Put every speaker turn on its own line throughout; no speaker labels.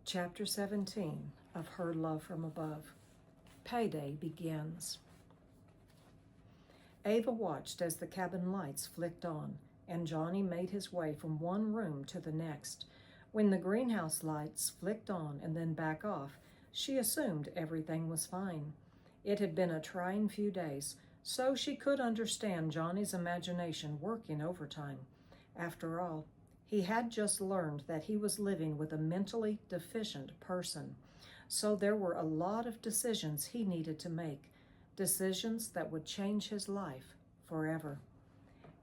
Chapter 17 of Her Love from Above. Payday begins. Ava watched as the cabin lights flicked on, and Johnny made his way from one room to the next. When the greenhouse lights flicked on and then back off, she assumed everything was fine. It had been a trying few days, so she could understand Johnny's imagination working overtime. After all, he had just learned that he was living with a mentally deficient person, so there were a lot of decisions he needed to make, decisions that would change his life forever.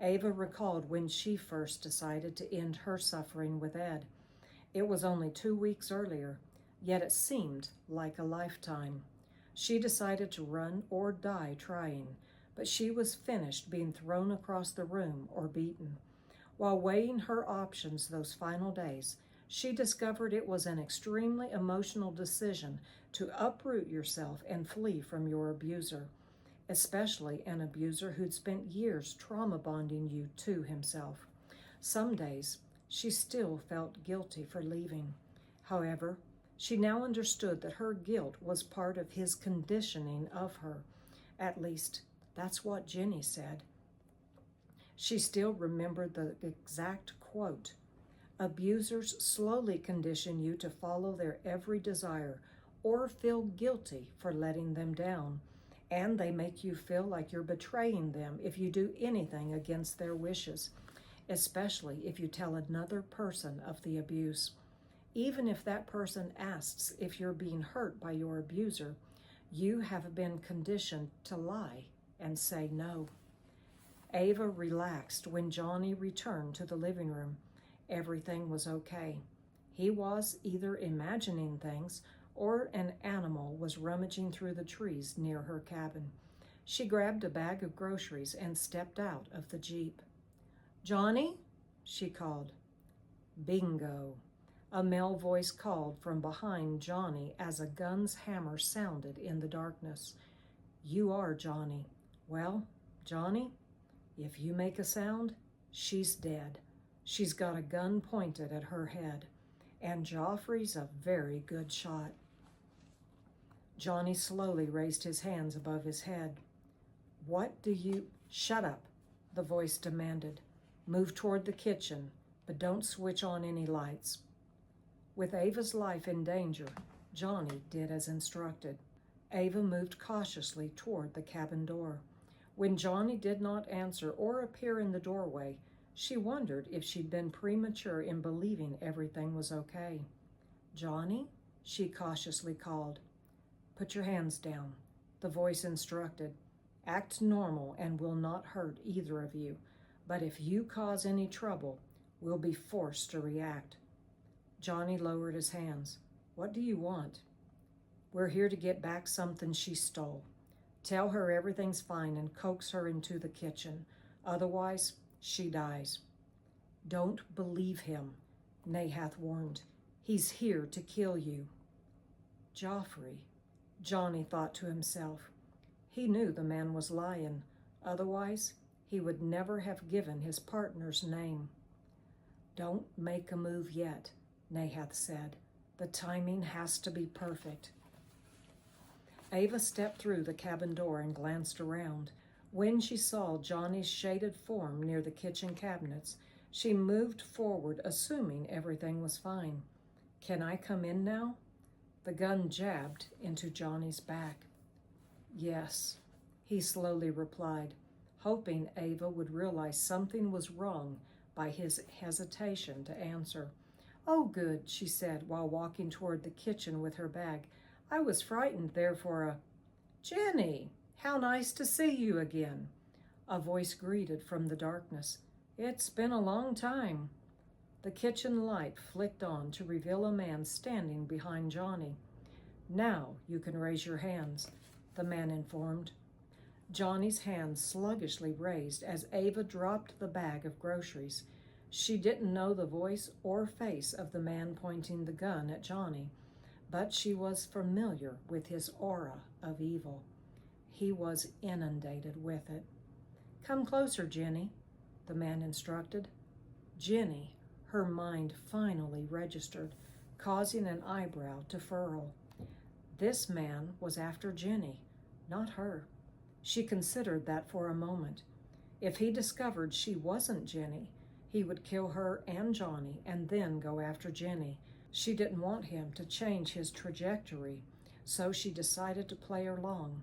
Ava recalled when she first decided to end her suffering with Ed. It was only 2 weeks earlier, yet it seemed like a lifetime. She decided to run or die trying, but she was finished being thrown across the room or beaten. While weighing her options those final days, she discovered it was an extremely emotional decision to uproot yourself and flee from your abuser, especially an abuser who'd spent years trauma bonding you to himself. Some days, she still felt guilty for leaving. However, she now understood that her guilt was part of his conditioning of her. At least, that's what Jenny said. She still remembered the exact quote. Abusers slowly condition you to follow their every desire or feel guilty for letting them down, and they make you feel like you're betraying them if you do anything against their wishes, especially if you tell another person of the abuse. Even if that person asks if you're being hurt by your abuser, you have been conditioned to lie and say no. Ava relaxed when Johnny returned to the living room. Everything was okay. He was either imagining things or an animal was rummaging through the trees near her cabin. She grabbed a bag of groceries and stepped out of the Jeep. "Johnny?" she called. Bingo! A male voice called from behind Johnny as a gun's hammer sounded in the darkness. "You are Johnny. Well, Johnny, if you make a sound, she's dead. She's got a gun pointed at her head, and Joffrey's a very good shot." Johnny slowly raised his hands above his head. "What do you—" "Shut up," the voice demanded. "Move toward the kitchen, but don't switch on any lights." With Ava's life in danger, Johnny did as instructed. Ava moved cautiously toward the cabin door. When Johnny did not answer or appear in the doorway, she wondered if she'd been premature in believing everything was okay. "Johnny?" she cautiously called. "Put your hands down," the voice instructed. "Act normal and we'll not hurt either of you, but if you cause any trouble, we'll be forced to react." Johnny lowered his hands. "What do you want?" "We're here to get back something she stole. Tell her everything's fine and coax her into the kitchen. Otherwise, she dies." "Don't believe him," Nahath warned. "He's here to kill you." Joffrey, Johnny thought to himself. He knew the man was lying. Otherwise, he would never have given his partner's name. "Don't make a move yet," Nahath said. "The timing has to be perfect." Ava stepped through the cabin door and glanced around. When she saw Johnny's shaded form near the kitchen cabinets, she moved forward, assuming everything was fine. "Can I come in now?" The gun jabbed into Johnny's back. "Yes," he slowly replied, hoping Ava would realize something was wrong by his hesitation to answer. "Oh, good," she said while walking toward the kitchen with her bag. "I was frightened there for a—" "Jenny, how nice to see you again," a voice greeted from the darkness. "It's been a long time." The kitchen light flicked on to reveal a man standing behind Johnny. "Now you can raise your hands," the man informed. Johnny's hands sluggishly raised as Ava dropped the bag of groceries. She didn't know the voice or face of the man pointing the gun at Johnny, but she was familiar with his aura of evil. He was inundated with it. "Come closer, Jenny," the man instructed. Jenny, her mind finally registered, causing an eyebrow to furl. This man was after Jenny, not her. She considered that for a moment. If he discovered she wasn't Jenny, he would kill her and Johnny and then go after Jenny. She didn't want him to change his trajectory, so she decided to play along.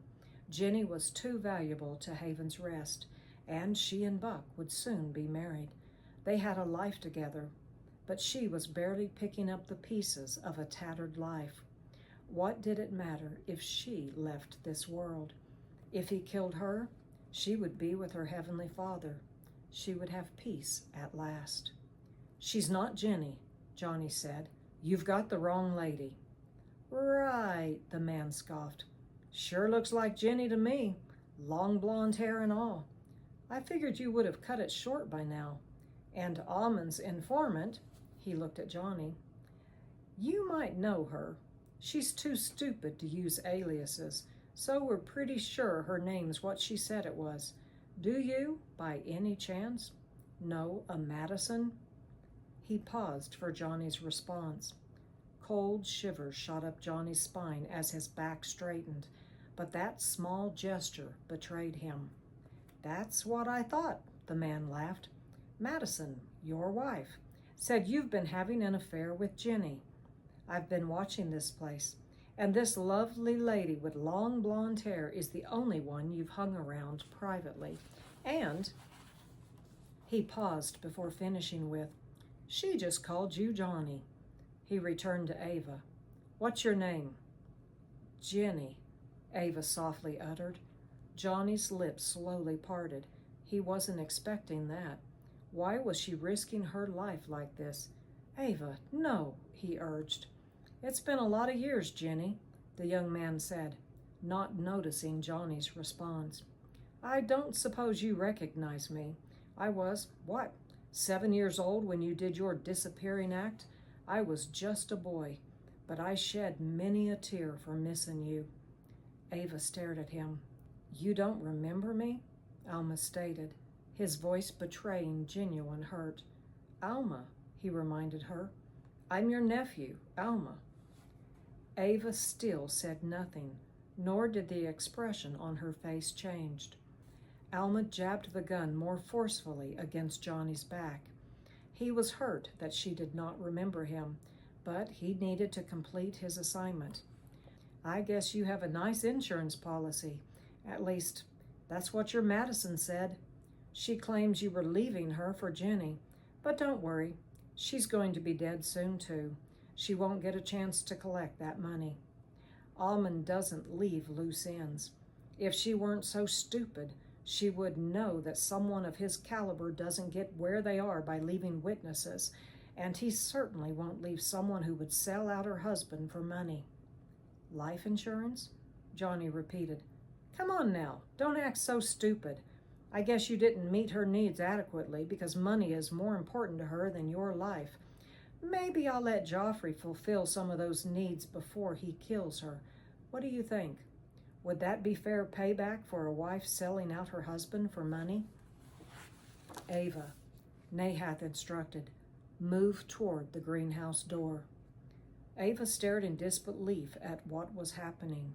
Jenny was too valuable to Haven's Rest, and she and Buck would soon be married. They had a life together, but she was barely picking up the pieces of a tattered life. What did it matter if she left this world? If he killed her, she would be with her Heavenly Father. She would have peace at last. "She's not Jenny," Johnny said. "You've got the wrong lady." "Right," the man scoffed. "Sure looks like Jenny to me, long blonde hair and all. I figured you would have cut it short by now. And Almond's informant," he looked at Johnny, "you might know her. She's too stupid to use aliases, so we're pretty sure her name's what she said it was. Do you, by any chance, know a Madison?" He paused for Johnny's response. Cold shivers shot up Johnny's spine as his back straightened, but that small gesture betrayed him. "That's what I thought," the man laughed. "Madison, your wife, said you've been having an affair with Jenny. I've been watching this place, and this lovely lady with long blonde hair is the only one you've hung around privately. And," he paused before finishing with, "she just called you Johnny." He returned to Ava. "What's your name?" "Jenny," Ava softly uttered. Johnny's lips slowly parted. He wasn't expecting that. Why was she risking her life like this? "Ava, no," he urged. "It's been a lot of years, Jenny," the young man said, not noticing Johnny's response. "I don't suppose you recognize me. I was, 7 years old when you did your disappearing act? I was just a boy, but I shed many a tear for missing you." Ava stared at him. "You don't remember me?" Alma stated, his voice betraying genuine hurt. "Alma," he reminded her. "I'm your nephew, Alma." Ava still said nothing, nor did the expression on her face change. Alma jabbed the gun more forcefully against Johnny's back. He was hurt that she did not remember him, but he needed to complete his assignment. "I guess you have a nice insurance policy. At least, that's what your Madison said. She claims you were leaving her for Jenny, but don't worry, she's going to be dead soon too. She won't get a chance to collect that money. Almond doesn't leave loose ends. If she weren't so stupid, she would know that someone of his caliber doesn't get where they are by leaving witnesses, and he certainly won't leave someone who would sell out her husband for money." "Life insurance?" Johnny repeated. "Come on now, don't act so stupid. I guess you didn't meet her needs adequately because money is more important to her than your life. Maybe I'll let Joffrey fulfill some of those needs before he kills her. What do you think? Would that be fair payback for a wife selling out her husband for money?" "Ava," Nahath instructed, "move toward the greenhouse door." Ava stared in disbelief at what was happening.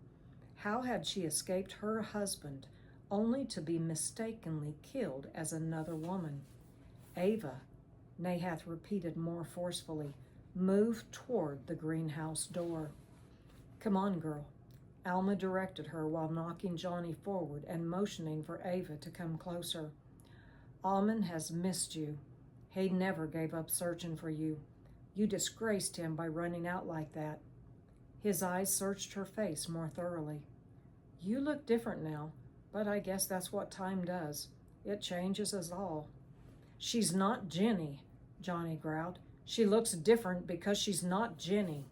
How had she escaped her husband only to be mistakenly killed as another woman? "Ava," Nahath repeated more forcefully, "move toward the greenhouse door." "Come on, girl," Alma directed her while knocking Johnny forward and motioning for Ava to come closer. "Almond has missed you. He never gave up searching for you. You disgraced him by running out like that." His eyes searched her face more thoroughly. "You look different now, but I guess that's what time does. It changes us all." "She's not Jenny," Johnny growled. "She looks different because she's not Jenny."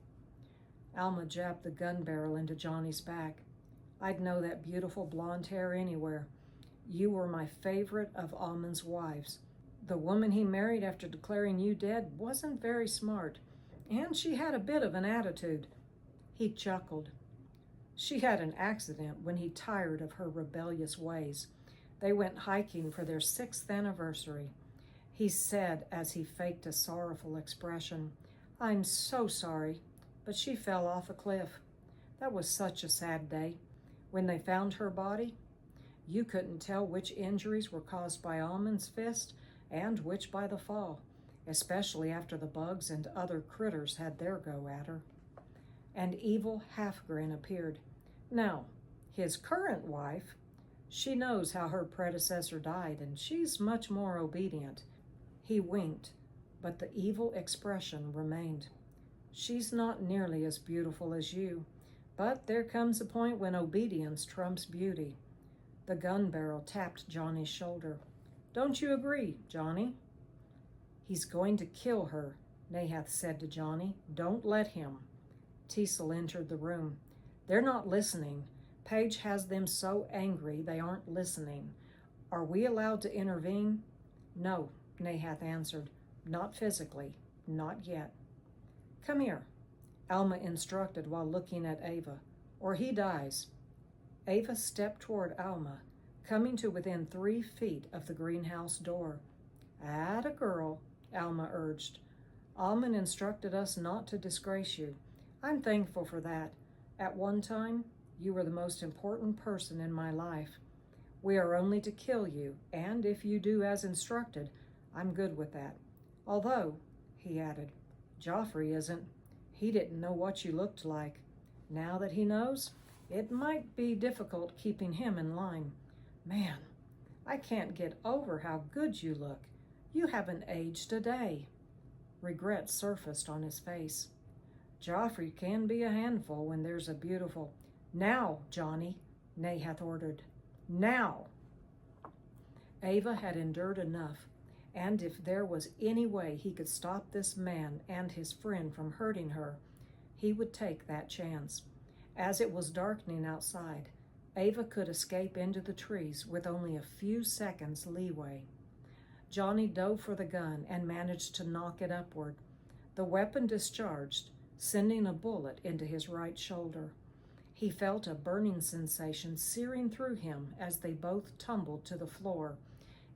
Alma jabbed the gun barrel into Johnny's back. "I'd know that beautiful blonde hair anywhere. You were my favorite of Almond's wives. The woman he married after declaring you dead wasn't very smart, and she had a bit of an attitude." He chuckled. "She had an accident when he tired of her rebellious ways. They went hiking for their 6th anniversary. He said as he faked a sorrowful expression, I'm so sorry, but she fell off a cliff. That was such a sad day. When they found her body, you couldn't tell which injuries were caused by Almond's fist and which by the fall, especially after the bugs and other critters had their go at her. An evil half-grin appeared. Now, his current wife, she knows how her predecessor died, and she's much more obedient. He winked, but the evil expression remained. She's not nearly as beautiful as you, but there comes a point when obedience trumps beauty. The gun barrel tapped Johnny's shoulder. Don't you agree, Johnny? He's going to kill her, Nahath said to Johnny. Don't let him. Teasel entered the room. They're not listening. Paige has them so angry they aren't listening. Are we allowed to intervene? No, Nahath answered. Not physically. Not yet. Come here, Alma instructed while looking at Ava, or he dies. Ava stepped toward Alma, coming to within 3 feet of the greenhouse door. Atta girl, Alma urged. Alman instructed us not to disgrace you. I'm thankful for that. At one time, you were the most important person in my life. We are only to kill you, and if you do as instructed, I'm good with that. Although, he added, Joffrey isn't. He didn't know what you looked like. Now that he knows, it might be difficult keeping him in line. Man, I can't get over how good you look. You haven't aged a day. Regret surfaced on his face. Joffrey can be a handful when there's a beautiful... Now, Johnny, Nahath ordered. Now! Ava had endured enough, and if there was any way he could stop this man and his friend from hurting her, he would take that chance. As it was darkening outside, Ava could escape into the trees with only a few seconds leeway. Johnny dove for the gun and managed to knock it upward. The weapon discharged, sending a bullet into his right shoulder. He felt a burning sensation searing through him as they both tumbled to the floor,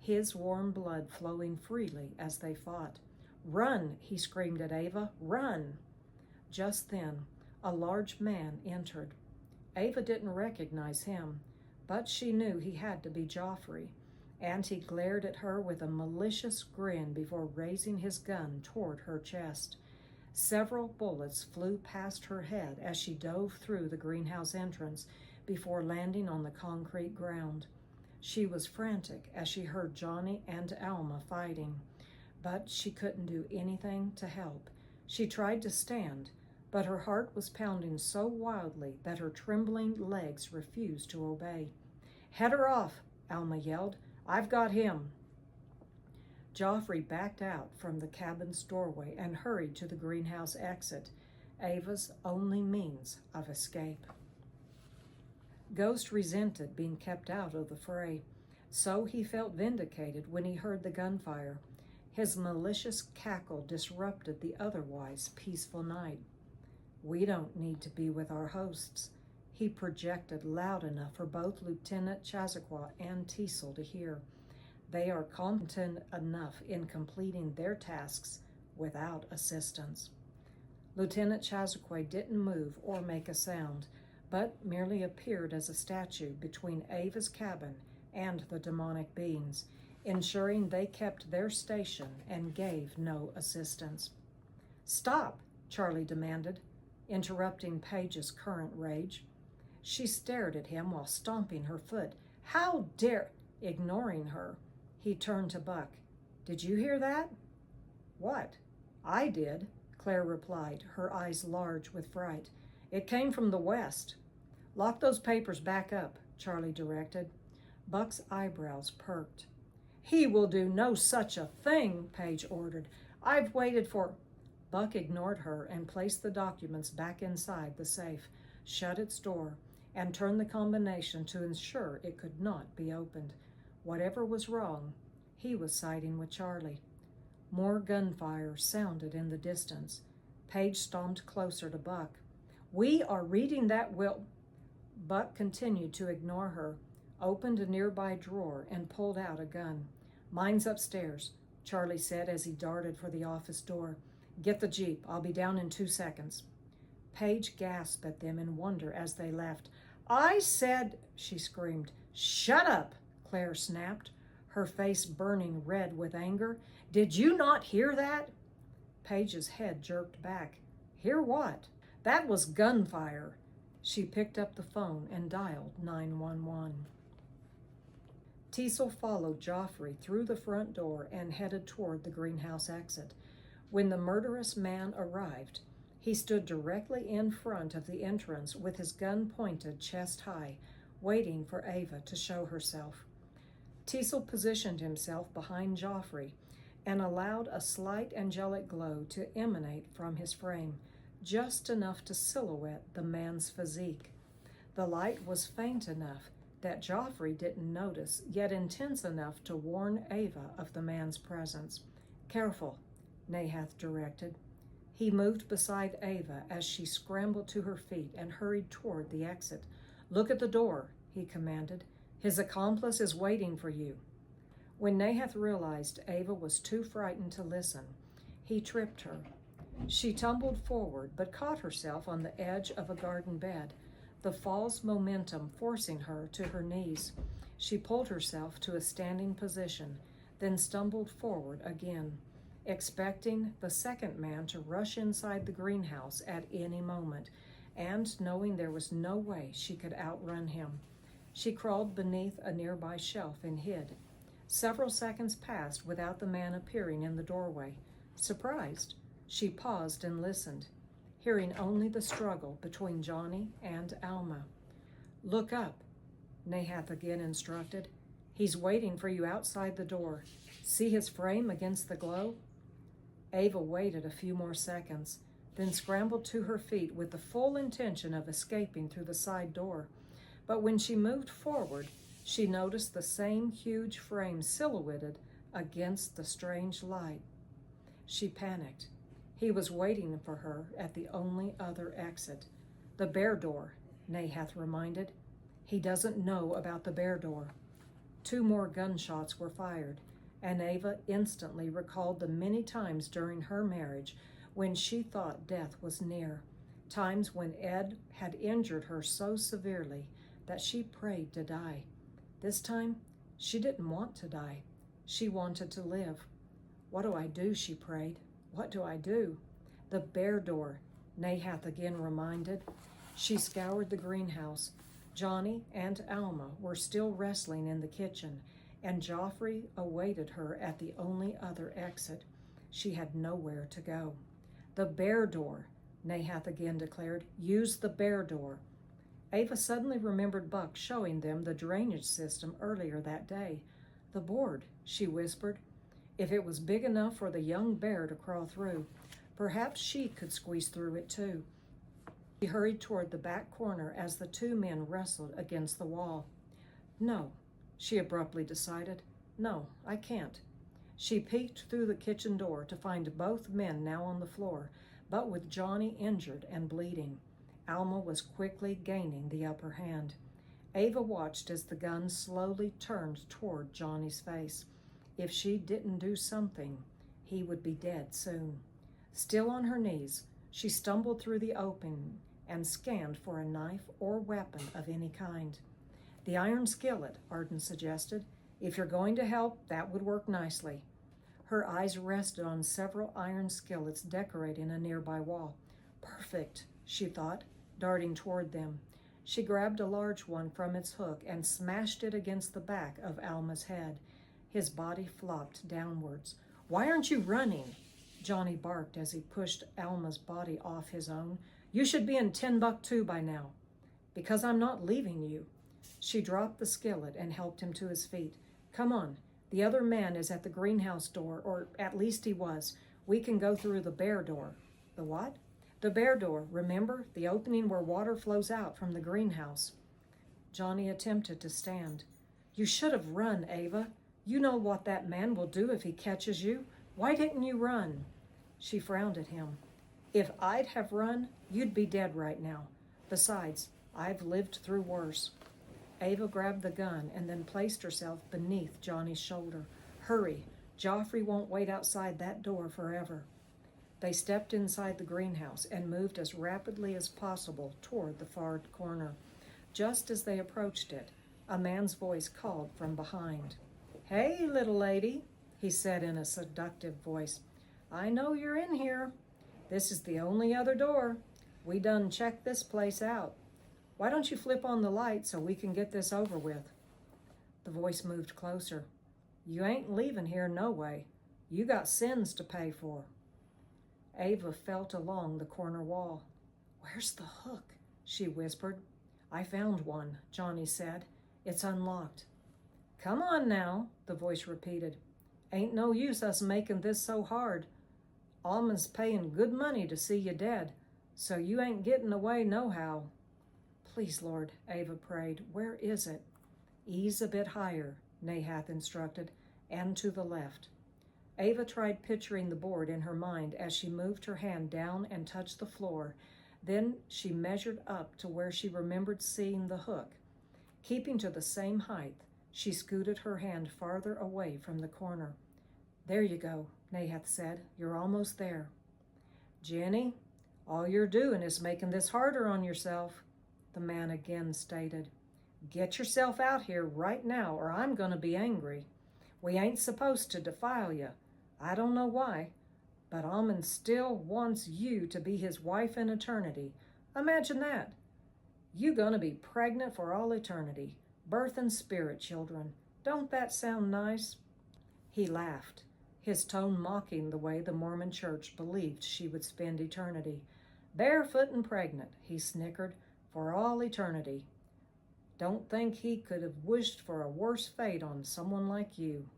his warm blood flowing freely as they fought. Run, he screamed at Ava, run! Just then, a large man entered. Ava didn't recognize him, but she knew he had to be Joffrey, and he glared at her with a malicious grin before raising his gun toward her chest. Several bullets flew past her head as she dove through the greenhouse entrance before landing on the concrete ground. She was frantic as she heard Johnny and Alma fighting, but she couldn't do anything to help. She tried to stand, but her heart was pounding so wildly that her trembling legs refused to obey. Head her off, Alma yelled. I've got him. Joffrey backed out from the cabin's doorway and hurried to the greenhouse exit, Ava's only means of escape. Ghost resented being kept out of the fray, so he felt vindicated when he heard the gunfire. His malicious cackle disrupted the otherwise peaceful night. We don't need to be with our hosts, he projected loud enough for both Lieutenant Chazaquah and Teasel to hear. They are competent enough in completing their tasks without assistance. Lieutenant Chazaquah didn't move or make a sound, but merely appeared as a statue between Ava's cabin and the demonic beings, ensuring they kept their station and gave no assistance. Stop, Charlie demanded, interrupting Paige's current rage. She stared at him while stomping her foot. How dare... Ignoring her, he turned to Buck. Did you hear that? What? I did, Claire replied, her eyes large with fright. It came from the west. Lock those papers back up, Charlie directed. Buck's eyebrows perked. He will do no such a thing, Paige ordered. I've waited for... Buck ignored her and placed the documents back inside the safe, shut its door, and turned the combination to ensure it could not be opened. Whatever was wrong, he was siding with Charlie. More gunfire sounded in the distance. Paige stomped closer to Buck. We are reading that will... Buck continued to ignore her, opened a nearby drawer, and pulled out a gun. Mine's upstairs, Charlie said as he darted for the office door. Get the Jeep. I'll be down in 2 seconds. Paige gasped at them in wonder as they left. I said, she screamed. Shut up, Claire snapped, her face burning red with anger. Did you not hear that? Paige's head jerked back. Hear what? That was gunfire. She picked up the phone and dialed 911. Teasel followed Joffrey through the front door and headed toward the greenhouse exit. When the murderous man arrived, he stood directly in front of the entrance with his gun pointed chest high, waiting for Ava to show herself. Teasel positioned himself behind Joffrey and allowed a slight angelic glow to emanate from his frame, just enough to silhouette the man's physique. The light was faint enough that Joffrey didn't notice, yet intense enough to warn Ava of the man's presence. Careful, Nahath directed. He moved beside Ava as she scrambled to her feet and hurried toward the exit. Look at the door, he commanded. His accomplice is waiting for you. When Nahath realized Ava was too frightened to listen, he tripped her. She tumbled forward but caught herself on the edge of a garden bed, the fall's momentum forcing her to her knees. She pulled herself to a standing position, then stumbled forward again, expecting the second man to rush inside the greenhouse at any moment, and knowing there was no way she could outrun him. She crawled beneath a nearby shelf and hid. Several seconds passed without the man appearing in the doorway. Surprised, she paused and listened, hearing only the struggle between Johnny and Alma. Look up, Nahath again instructed. He's waiting for you outside the door. See his frame against the glow? Ava waited a few more seconds, then scrambled to her feet with the full intention of escaping through the side door. But when she moved forward, she noticed the same huge frame silhouetted against the strange light. She panicked. He was waiting for her at the only other exit. The bear door, Nahath reminded. He doesn't know about the bear door. 2 more gunshots were fired, and Ava instantly recalled the many times during her marriage when she thought death was near, times when Ed had injured her so severely that she prayed to die. This time, she didn't want to die. She wanted to live. What do I do, she prayed. What do I do? The bear door, Nahath again reminded. She scoured the greenhouse. Johnny and Alma were still wrestling in the kitchen, and Joffrey awaited her at the only other exit. She had nowhere to go. The bear door, Nahath again declared. Use the bear door. Ava suddenly remembered Buck showing them the drainage system earlier that day. The board, she whispered. If it was big enough for the young bear to crawl through, perhaps she could squeeze through it too. She hurried toward the back corner as the 2 men wrestled against the wall. No, she abruptly decided. No, I can't. She peeked through the kitchen door to find both men now on the floor, but with Johnny injured and bleeding. Alma was quickly gaining the upper hand. Ava watched as the gun slowly turned toward Johnny's face. If she didn't do something, he would be dead soon. Still on her knees, she stumbled through the opening and scanned for a knife or weapon of any kind. The iron skillet, Arden suggested. If you're going to help, that would work nicely. Her eyes rested on several iron skillets decorating a nearby wall. Perfect, she thought, darting toward them. She grabbed a large one from its hook and smashed it against the back of Alma's head. His body flopped downwards. Why aren't you running? Johnny barked as he pushed Alma's body off his own. You should be in Timbuktu by now. Because I'm not leaving you. She dropped the skillet and helped him to his feet. Come on, the other man is at the greenhouse door, or at least he was. We can go through the bear door. The what? The bear door, remember? The opening where water flows out from the greenhouse. Johnny attempted to stand. You should have run, Ava. You know what that man will do if he catches you. Why didn't you run? She frowned at him. If I'd have run, you'd be dead right now. Besides, I've lived through worse. Ava grabbed the gun and then placed herself beneath Johnny's shoulder. Hurry, Joffrey won't wait outside that door forever. They stepped inside the greenhouse and moved as rapidly as possible toward the far corner. Just as they approached it, a man's voice called from behind. "Hey, little lady," he said in a seductive voice. "I know you're in here. This is the only other door. We done checked this place out. Why don't you flip on the light so we can get this over with?" The voice moved closer. "You ain't leaving here no way. You got sins to pay for." Ava felt along the corner wall. "Where's the hook?" she whispered. "I found one," Johnny said. "It's unlocked." "Come on now," the voice repeated. "Ain't no use us making this so hard. Alma's paying good money to see you dead, so you ain't getting away nohow." "Please, Lord," Ava prayed. "Where is it?" "Ease a bit higher," Nahath instructed, "and to the left." Ava tried picturing the board in her mind as she moved her hand down and touched the floor. Then she measured up to where she remembered seeing the hook. Keeping to the same height, she scooted her hand farther away from the corner. "There you go," Nahath said. "You're almost there." "Jenny, all you're doing is making this harder on yourself," the man again stated. "Get yourself out here right now or I'm going to be angry. We ain't supposed to defile you. I don't know why, but Almond still wants you to be his wife in eternity. Imagine that. You gonna be pregnant for all eternity, birthing spirit children. Don't that sound nice?" He laughed, his tone mocking the way the Mormon church believed she would spend eternity. "Barefoot and pregnant," he snickered, "for all eternity. Don't think he could have wished for a worse fate on someone like you."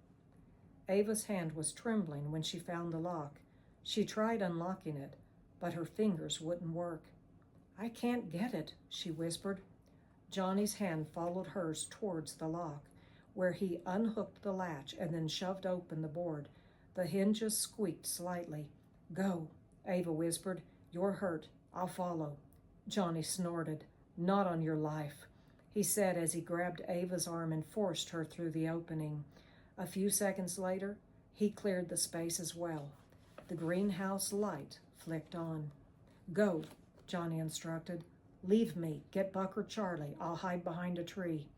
Ava's hand was trembling when she found the lock. She tried unlocking it, but her fingers wouldn't work. "I can't get it," she whispered. Johnny's hand followed hers towards the lock, where he unhooked the latch and then shoved open the board. The hinges squeaked slightly. "Go," Ava whispered. "You're hurt. I'll follow." Johnny snorted. "Not on your life," he said as he grabbed Ava's arm and forced her through the opening. A few seconds later, he cleared the space as well. The greenhouse light flicked on. "Go," Johnny instructed. "Leave me. Get Buck or Charlie. I'll hide behind a tree."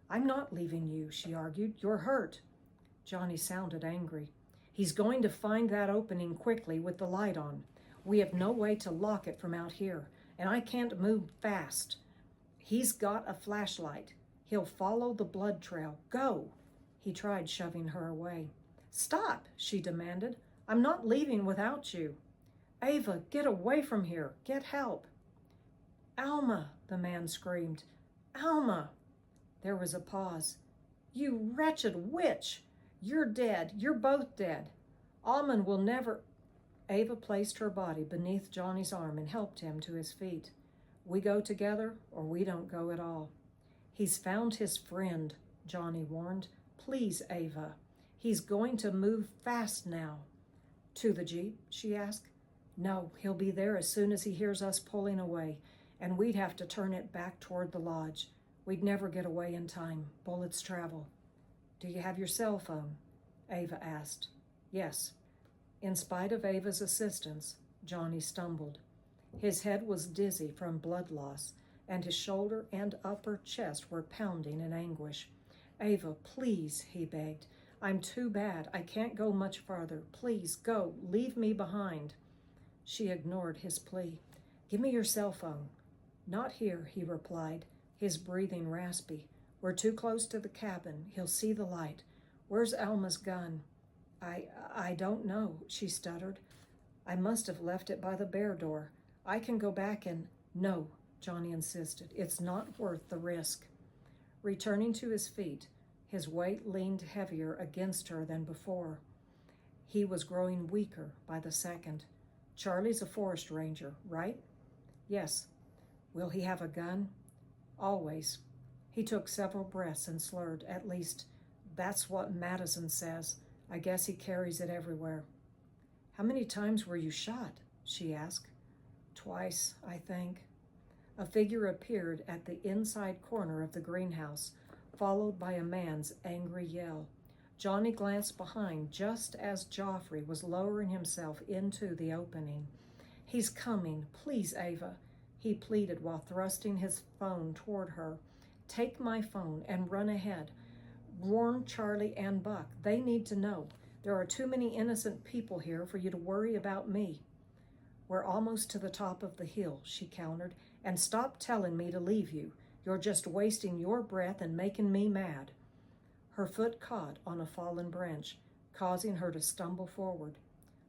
"I'm not leaving you," she argued. "You're hurt." Johnny sounded angry. "He's going to find that opening quickly with the light on. We have no way to lock it from out here, and I can't move fast. He's got a flashlight. He'll follow the blood trail. Go." He tried shoving her away. "Stop," she demanded. "I'm not leaving without you." "Ava, get away from here. Get help." "Alma," the man screamed. "Alma." There was a pause. "You wretched witch! You're dead. You're both dead. Almond will never—" Ava placed her body beneath Johnny's arm and helped him to his feet. "We go together or we don't go at all." "He's found his friend," Johnny warned. "Please, Ava. He's going to move fast now." "To the Jeep?" she asked. "No, he'll be there as soon as he hears us pulling away, and we'd have to turn it back toward the lodge. We'd never get away in time. Bullets travel." "Do you have your cell phone?" Ava asked. "Yes." In spite of Ava's assistance, Johnny stumbled. His head was dizzy from blood loss, and his shoulder and upper chest were pounding in anguish. "Ava, please," he begged. "I'm too bad. I can't go much farther. Please, go. Leave me behind." She ignored his plea. "Give me your cell phone." "Not here," he replied, his breathing raspy. "We're too close to the cabin. He'll see the light. Where's Alma's gun?" I don't know," she stuttered. "I must have left it by the bear door. I can go back and—" "No," Johnny insisted. "It's not worth the risk." Returning to his feet, his weight leaned heavier against her than before. He was growing weaker by the second. "Charlie's a forest ranger, right?" "Yes." "Will he have a gun?" "Always." He took several breaths and slurred. "At least, that's what Madison says. I guess he carries it everywhere." "How many times were you shot?" she asked. "Twice, I think." A figure appeared at the inside corner of the greenhouse, followed by a man's angry yell. Johnny glanced behind just as Joffrey was lowering himself into the opening. "He's coming. Please, Ava," he pleaded while thrusting his phone toward her. "Take my phone and run ahead. Warn Charlie and Buck. They need to know. There are too many innocent people here for you to worry about me." "We're almost to the top of the hill," she countered, "and stop telling me to leave you. You're just wasting your breath and making me mad." Her foot caught on a fallen branch, causing her to stumble forward.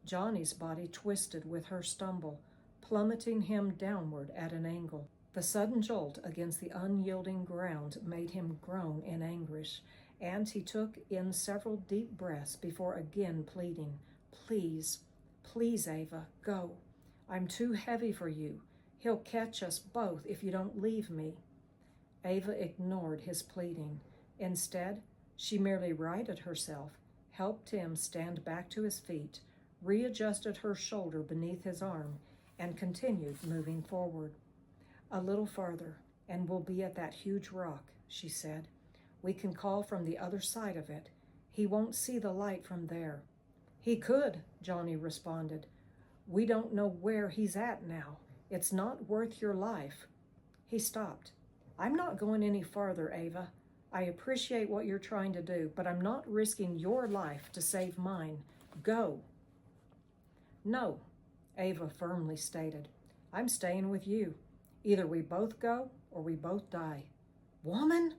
Johnny's body twisted with her stumble, plummeting him downward at an angle. The sudden jolt against the unyielding ground made him groan in anguish, and he took in several deep breaths before again pleading, "Please, please, Ava, go. I'm too heavy for you. He'll catch us both if you don't leave me." Ava ignored his pleading. Instead, she merely righted herself, helped him stand back to his feet, readjusted her shoulder beneath his arm, and continued moving forward. "A little farther, and we'll be at that huge rock," she said. "We can call from the other side of it. He won't see the light from there." "He could," Johnny responded. "We don't know where he's at now. It's not worth your life." He stopped. "I'm not going any farther, Ava. I appreciate what you're trying to do, but I'm not risking your life to save mine. Go." "No," Ava firmly stated. "I'm staying with you. Either we both go or we both die." "Woman!"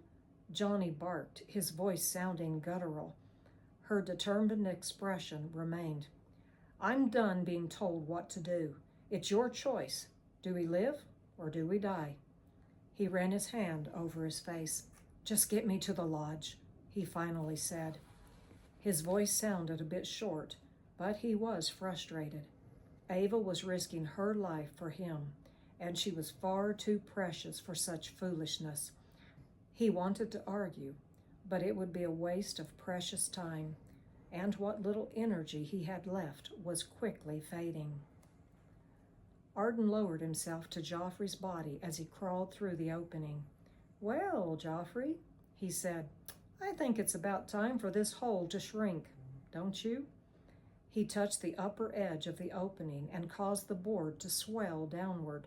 Johnny barked, his voice sounding guttural. Her determined expression remained. "I'm done being told what to do. It's your choice. Do we live or do we die?" He ran his hand over his face. "Just get me to the lodge," he finally said. His voice sounded a bit short, but he was frustrated. Ava was risking her life for him, and she was far too precious for such foolishness. He wanted to argue, but it would be a waste of precious time, and what little energy he had left was quickly fading. Arden lowered himself to Joffrey's body as he crawled through the opening. "Well, Joffrey," he said, "I think it's about time for this hole to shrink, don't you?" He touched the upper edge of the opening and caused the board to swell downward.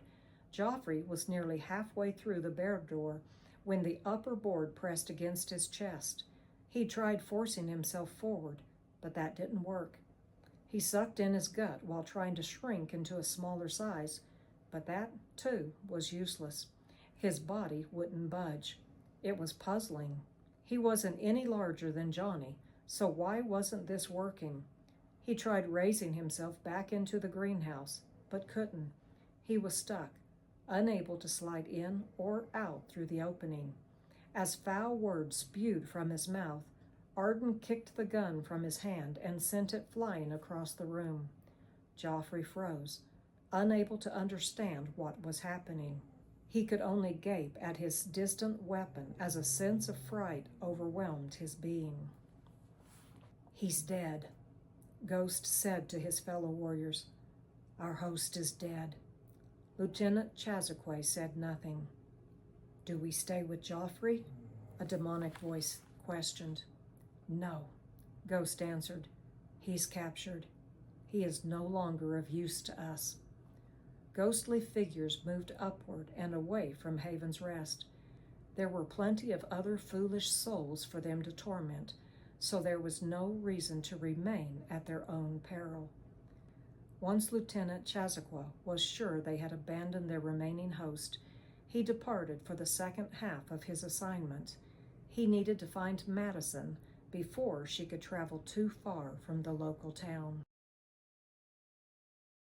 Joffrey was nearly halfway through the bare door when the upper board pressed against his chest. He tried forcing himself forward, but that didn't work. He sucked in his gut while trying to shrink into a smaller size, but that, too, was useless. His body wouldn't budge. It was puzzling. He wasn't any larger than Johnny, so why wasn't this working? He tried raising himself back into the greenhouse, but couldn't. He was stuck, unable to slide in or out through the opening. As foul words spewed from his mouth, Arden kicked the gun from his hand and sent it flying across the room. Joffrey froze, unable to understand what was happening. He could only gape at his distant weapon as a sense of fright overwhelmed his being. "He's dead," Ghost said to his fellow warriors. "Our host is dead." Lieutenant Chazaquay said nothing. "Do we stay with Joffrey?" a demonic voice questioned. "No," Ghost answered. "He's captured. He is no longer of use to us." Ghostly figures moved upward and away from Haven's Rest. There were plenty of other foolish souls for them to torment, so there was no reason to remain at their own peril. Once Lieutenant Chazaquay was sure they had abandoned their remaining host, he departed for the second half of his assignment. He needed to find Madison before she could travel too far from the local town.